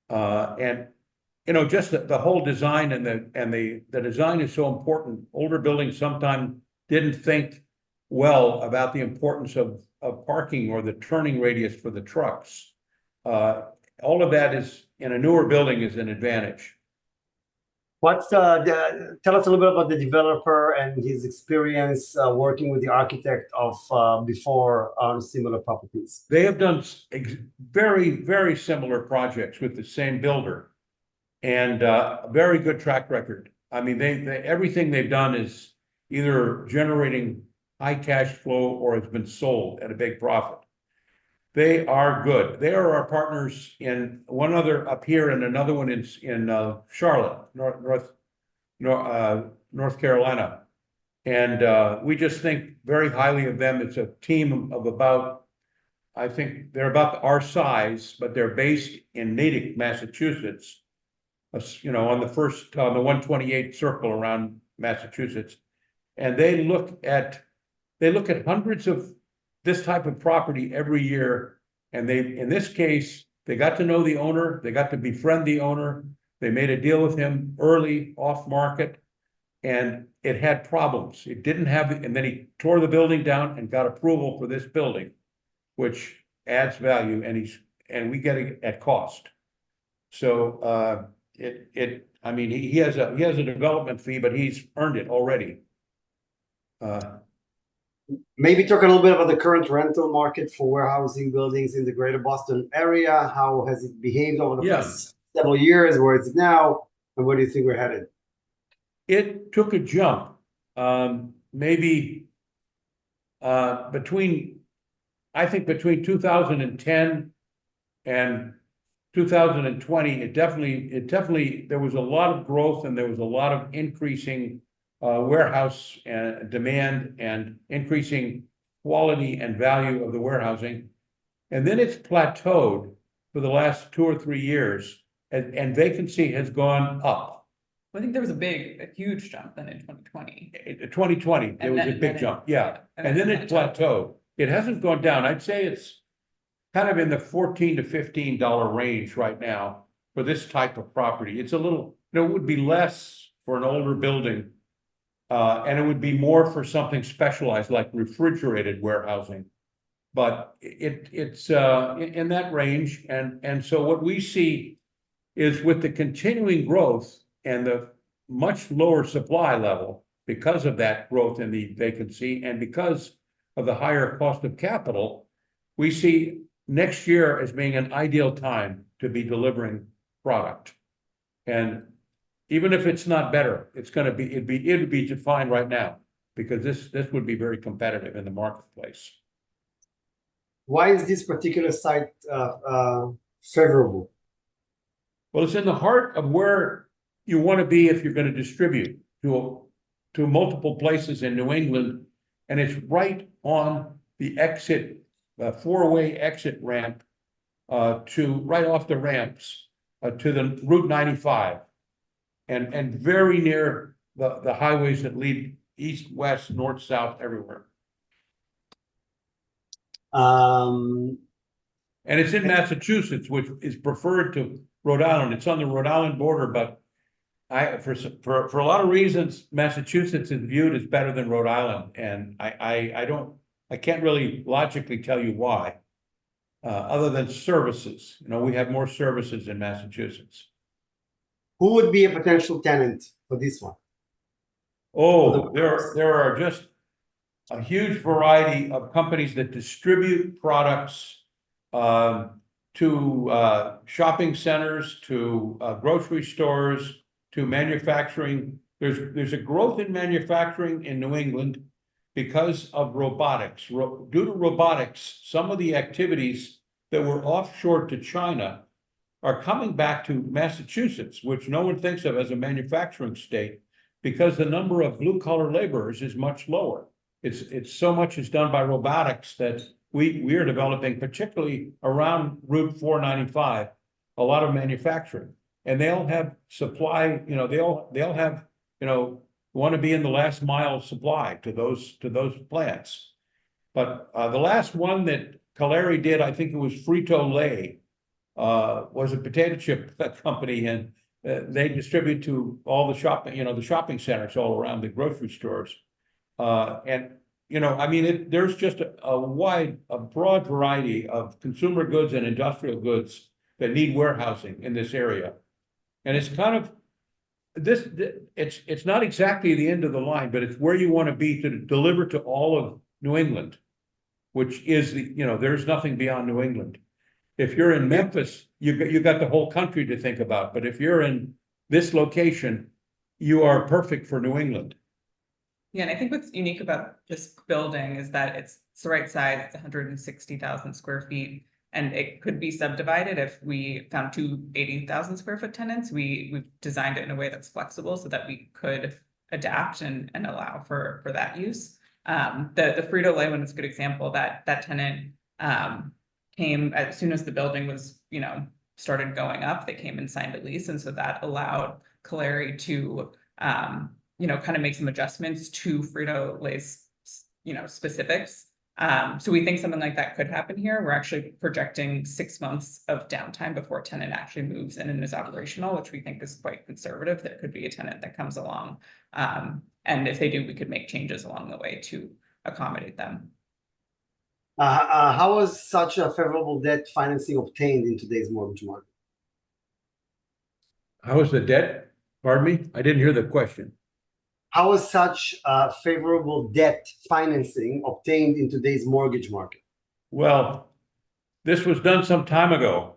And just the whole design and the design is so important. Older buildings sometimes didn't think well about the importance of parking or the turning radius for the trucks. All of that is, in a newer building, is an advantage. Tell us a little bit about the developer and his experience working with the architect of before on similar properties. They have done very, very similar projects with the same builder, and a very good track record. I mean, everything they've done is either generating high cash flow or has been sold at a big profit. They are good. They are our partners in one other up here and another one in Charlotte, North Carolina. And we just think very highly of them. It's a team of about, I think they're about our size, but they're based in Natick, Massachusetts, on the 128 circle around Massachusetts. And they look at hundreds of this type of property every year. And in this case, they got to know the owner. They got to befriend the owner. They made a deal with him early, off market, and it had problems. It didn't have, and then he tore the building down and got approval for this building, which adds value, and we get it at cost. So I mean, he has a development fee, but he's earned it already. Maybe talk a little bit about the current rental market for warehousing buildings in the greater Boston area. How has it behaved over the past several years? Where is it now? And where do you think we're headed? It took a jump. Maybe between 2010 and 2020, it definitely, there was a lot of growth, and there was a lot of increasing warehouse demand and increasing quality and value of the warehousing. And then it's plateaued for the last 2 or 3 years, and vacancy has gone up. I think there was a huge jump then in 2020. 2020, there was a big jump, yeah. And then it plateaued. It hasn't gone down. I'd say it's kind of in the $14 to $15 range right now for this type of property. It's a little, it would be less for an older building. And it would be more for something specialized like refrigerated warehousing, but it's in that range. And so what we see is, with the continuing growth and the much lower supply level because of that growth in the vacancy and because of the higher cost of capital, we see next year as being an ideal time to be delivering product. And even if it's not better, it'd be defined right now, because this would be very competitive in the marketplace. Why is this particular site favorable? Well, it's in the heart of where you want to be if you're going to distribute to multiple places in New England, and it's right on the exit, four-way exit ramp right off the ramps to the Route 95. And very near the highways that lead east, west, north, south, everywhere. And it's in Massachusetts, which is preferred to Rhode Island. It's on the Rhode Island border, but for a lot of reasons, Massachusetts is viewed as better than Rhode Island, and I can't really logically tell you why, other than services. You know, we have more services in Massachusetts. Who would be a potential tenant for this one? Oh, there are just a huge variety of companies that distribute products to shopping centers, to grocery stores, to manufacturing. There's a growth in manufacturing in New England because of robotics. Due to robotics, some of the activities that were offshored to China are coming back to Massachusetts, which no one thinks of as a manufacturing state, because the number of blue-collar laborers is much lower. It's so much is done by robotics that we are developing, particularly around Route 495, a lot of manufacturing. And they all have supply, you know, they all have, you know, want to be in the last mile supply to those plants. But the last one that Caleri did, I think it was Frito-Lay, was a potato chip company, and they distribute to all the shopping, you know, the shopping centers all around the grocery stores. And, you know, I mean, there's just a broad variety of consumer goods and industrial goods that need warehousing in this area. And it's kind of, it's not exactly the end of the line, but it's where you want to be to deliver to all of New England, which is you know, there's nothing beyond New England. If you're in Memphis, you got the whole country to think about. But if you're in this location, you are perfect for New England. Yeah, and I think what's unique about this building is that it's the right size. It's 160,000 square feet, and it could be subdivided if we found two 80,000 square foot tenants. We've designed it in a way that's flexible so that we could adapt and allow for that use. The Frito-Lay one is a good example. That tenant came as soon as the building was, you know, started going up. They came and signed a lease, and so that allowed Caleri to you know, kind of make some adjustments to Frito-Lay's, you know, specifics. So we think something like that could happen here. We're actually projecting 6 months of downtime before a tenant actually moves in and is operational, which we think is quite conservative. There could be a tenant that comes along. And if they do, we could make changes along the way to accommodate them. How was such a favorable debt financing obtained in today's mortgage market? How is the debt? Pardon me? I didn't hear the question. How was such favorable debt financing obtained in today's mortgage market? Well, this was done some time ago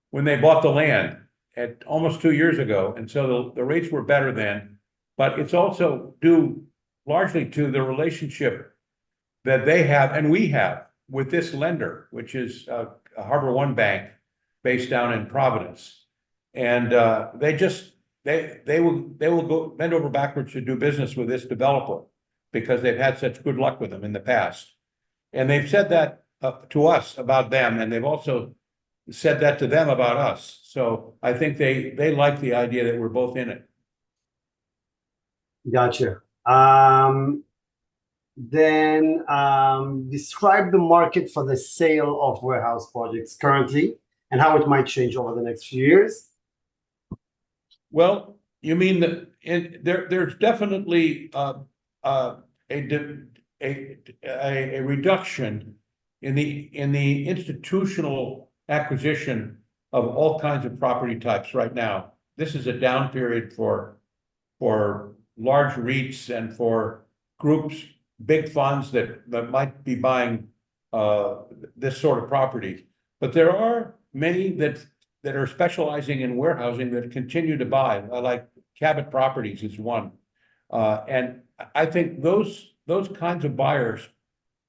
when they bought the land at almost 2 years ago. And so the rates were better then, but it's also due largely to the relationship that they have and we have with this lender, which is a Harbor One Bank based down in Providence. And they will go bend over backwards to do business with this developer because they've had such good luck with them in the past. And they've said that to us about them, and they've also said that to them about us. So I think they like the idea that we're both in it. Gotcha. Then describe the market for the sale of warehouse projects currently and how it might change over the next few years. Well, you mean that there's definitely a reduction in the institutional acquisition of all kinds of property types right now. This is a down period for large REITs and for groups, big funds that might be buying this sort of property. But there are many that are specializing in warehousing that continue to buy, like Cabot Properties is one. And I think those kinds of buyers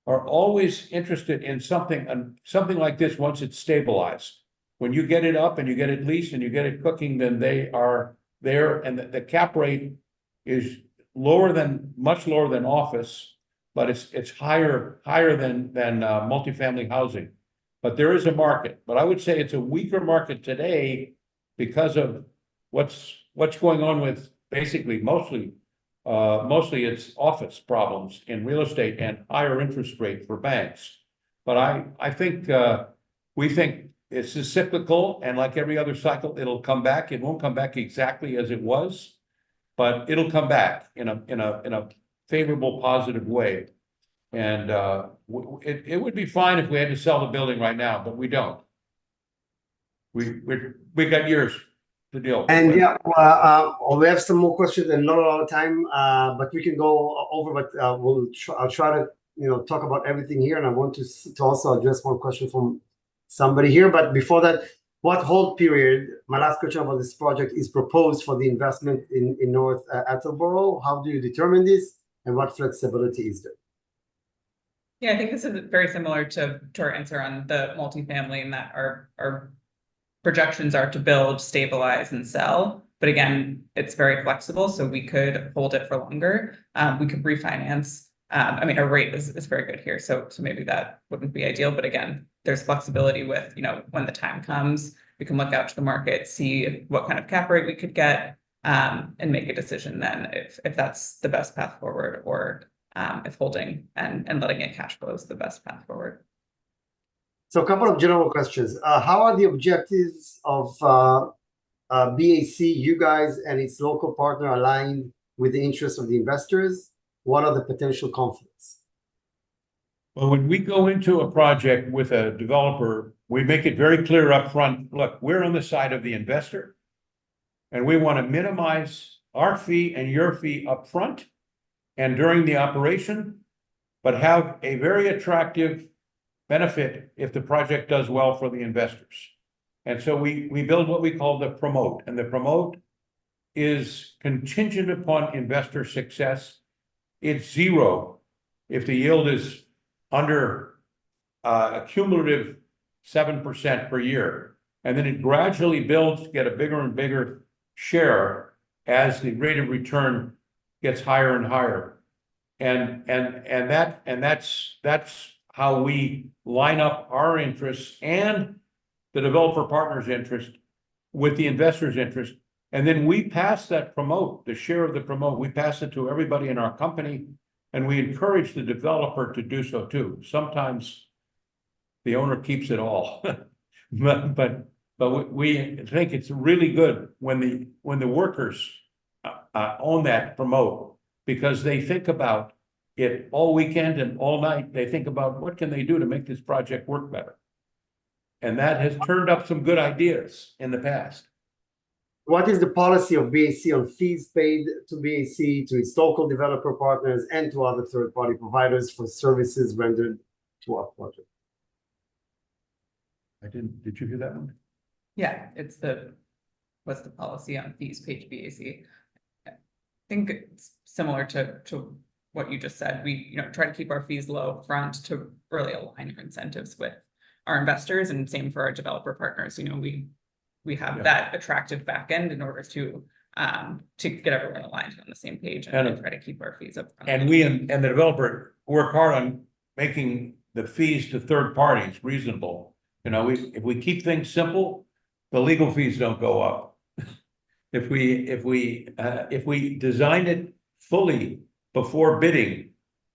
are always interested in something like this once it's stabilized. When you get it up and you get it leased and you get it cooking, then they are there, and the cap rate is much lower than office, but it's higher than multifamily housing. But there is a market, but I would say it's a weaker market today because of what's going on with basically mostly it's office problems in real estate and higher interest rate for banks. But I think, we think it's a cyclical, and like every other cycle, it'll come back. It won't come back exactly as it was, but it'll come back in a favorable, positive way. And it would be fine if we had to sell the building right now, but we don't. We got years to deal. And with. yeah, we have some more questions and not a lot of time, but we can go over. But I'll try to talk about everything here, and I want to also address one question from somebody here. But before that, what hold period? My last question about this project is proposed for the investment in North Attleboro. How do you determine this, and what flexibility is there? Yeah, I think this is very similar to our answer on the multifamily, in that our projections are to build, stabilize, and sell. But again, it's very flexible, so we could hold it for longer. We could refinance. I mean, our rate is very good here, so maybe that wouldn't be ideal. But again, there's flexibility with, when the time comes, we can look out to the market, see what kind of cap rate we could get, and make a decision then if that's the best path forward, or if holding and letting it cash flow is the best path forward. So a couple of general questions. How are the objectives of BAC, you guys and its local partner, aligned with the interests of the investors? What are the potential conflicts? Well, when we go into a project with a developer, we make it very clear up front, look, we're on the side of the investor, and we want to minimize our fee and your fee up front and during the operation, but have a very attractive benefit if the project does well for the investors. And so we build what we call the promote, and the promote is contingent upon investor success. It's zero if the yield is under a cumulative 7% per year, and then it gradually builds to get a bigger and bigger share as the rate of return gets higher and higher. And that's how we line up our interests and the developer partner's interest with the investor's interest. And then we pass that promote, the share of the promote, we pass it to everybody in our company, and we encourage the developer to do so too. Sometimes the owner keeps it all, but we think it's really good when the workers own that promote, because they think about it all weekend and all night. They think about what can they do to make this project work better. And that has turned up some good ideas in the past. What is the policy of BAC on fees paid to BAC, to its local developer partners, and to other third-party providers for services rendered to our project? Did you hear that one? Yeah, what's the policy on fees paid to BAC? I think it's similar to what you just said. We try to keep our fees low front to really align our incentives with our investors, and same for our developer partners. We have that attractive back end in order to get everyone aligned on the same page and try to keep our fees up front. And we and the developer work hard on making the fees to third parties reasonable. If we keep things simple, the legal fees don't go up. If we design it fully before bidding,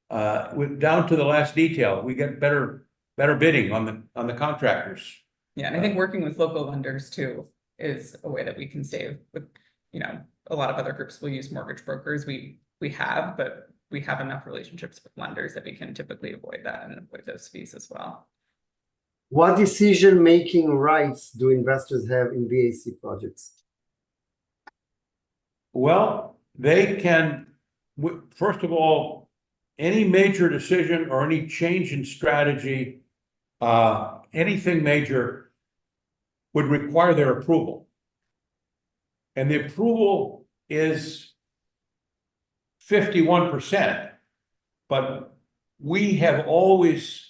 down to the last detail, we get better bidding on the contractors. Yeah, and I think working with local lenders too is a way that we can save. With a lot of other groups will use mortgage brokers. We have, but we have enough relationships with lenders that we can typically avoid that and avoid those fees as well. What decision-making rights do investors have in BAC projects? Well, they can, first of all, any major decision or any change in strategy, anything major would require their approval. And the approval is 51%, but we have always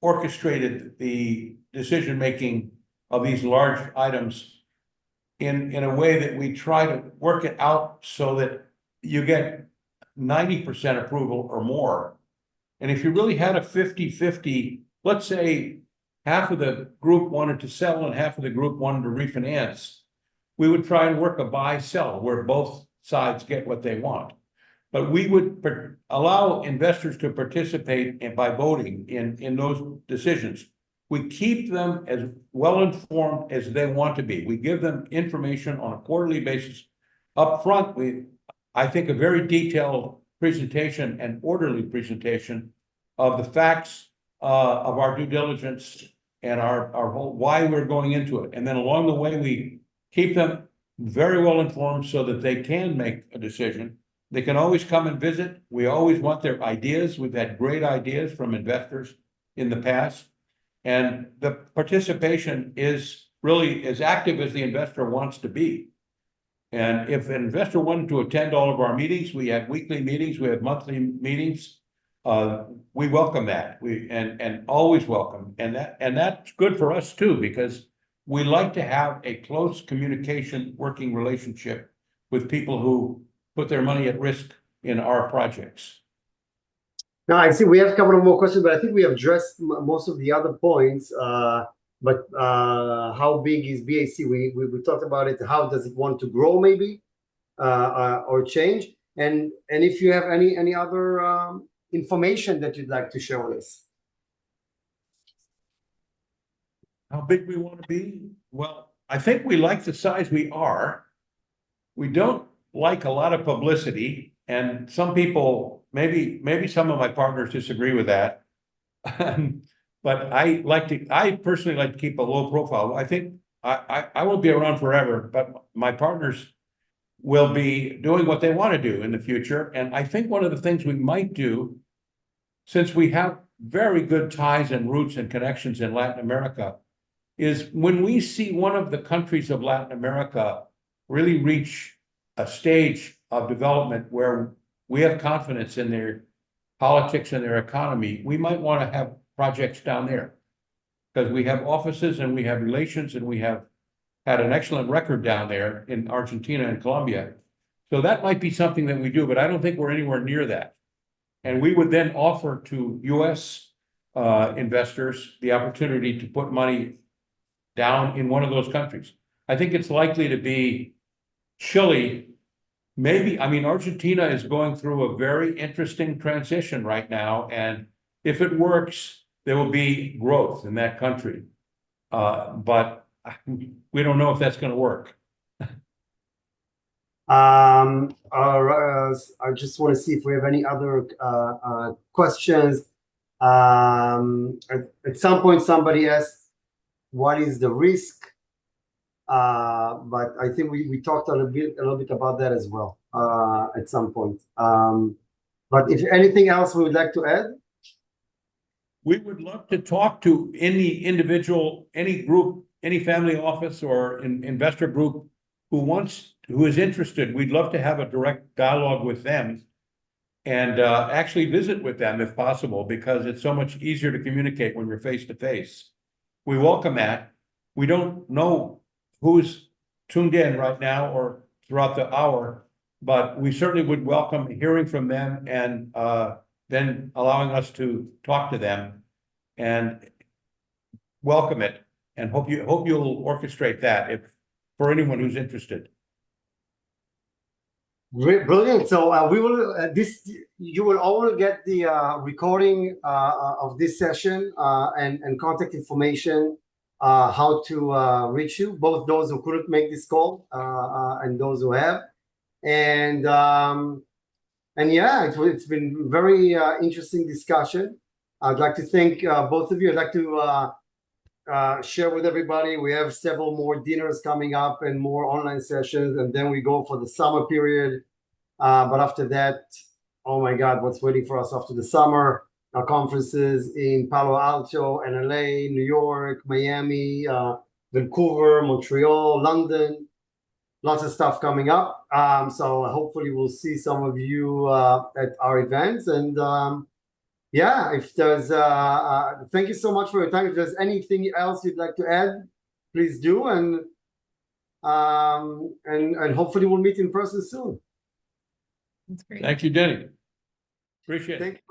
orchestrated the decision-making of these large items in a way that we try to work it out so that you get 90% approval or more. And if you really had a 50-50, let's say half of the group wanted to sell and half of the group wanted to refinance, we would try and work a buy-sell where both sides get what they want. But we would allow investors to participate by voting in those decisions. We keep them as well informed as they want to be. We give them information on a quarterly basis. Up front, I think a very detailed presentation and orderly presentation of the facts of our due diligence and our whole why we're going into it. And then along the way, we keep them very well informed so that they can make a decision. They can always come and visit. We always want their ideas. We've had great ideas from investors in the past. And the participation is really as active as the investor wants to be. And if an investor wanted to attend all of our meetings, we have weekly meetings, we have monthly meetings. We welcome that. And always welcome. And that's good for us too, because we like to have a close communication, working relationship with people who put their money at risk in our projects. Now, I see we have a couple of more questions, but I think we have addressed most of the other points. But how big is BAC? We talked about it. How does it want to grow, maybe, or change? And if you have any other information that you'd like to share with us. How big we want to be? Well, I think we like the size we are. We don't like a lot of publicity, and some people, maybe some of my partners disagree with that. But I personally like to keep a low profile. I think I won't be around forever, but my partners will be doing what they want to do in the future. And I think one of the things we might do, since we have very good ties and roots and connections in Latin America, is when we see one of the countries of Latin America really reach a stage of development where we have confidence in their politics and their economy, we might want to have projects down there, because we have offices and we have relations and we have had an excellent record down there in Argentina and Colombia. So that might be something that we do, but I don't think we're anywhere near that. And we would then offer to US investors the opportunity to put money down in one of those countries. I think it's likely to be Chile. Maybe, I mean, Argentina is going through a very interesting transition right now. And if it works, there will be growth in that country. But we don't know if that's going to work. I just want to see if we have any other questions. At some point, somebody asked, what is the risk? But I think we talked a little bit about that as well at some point. But if anything else we would like to add? We would love to talk to any individual, any group, any family office or investor group who is interested. We'd love to have a direct dialogue with them and actually visit with them if possible, because it's so much easier to communicate when you're face to face. We welcome that. We don't know who's tuned in right now or throughout the hour, but we certainly would welcome hearing from them and then allowing us to talk to them, and welcome it, and hope you'll orchestrate that for anyone who's interested. Brilliant. So we will you will all get the recording of this session and contact information, how to reach you, both those who couldn't make this call and those who have. And yeah, it's been very interesting discussion. I'd like to thank both of you. I'd like to share with everybody, we have several more dinners coming up and more online sessions, and then we go for the summer period. But after that, oh my God, what's waiting for us after the summer? Our conferences in Palo Alto and LA, New York, Miami, Vancouver, Montreal, London. Lots of stuff coming up. So hopefully we'll see some of you at our events. And yeah, if there's thank you so much for your time. If there's anything else you'd like to add, please do. And hopefully we'll meet in person soon. That's great. Thank you, Denny. Appreciate it. Thank you.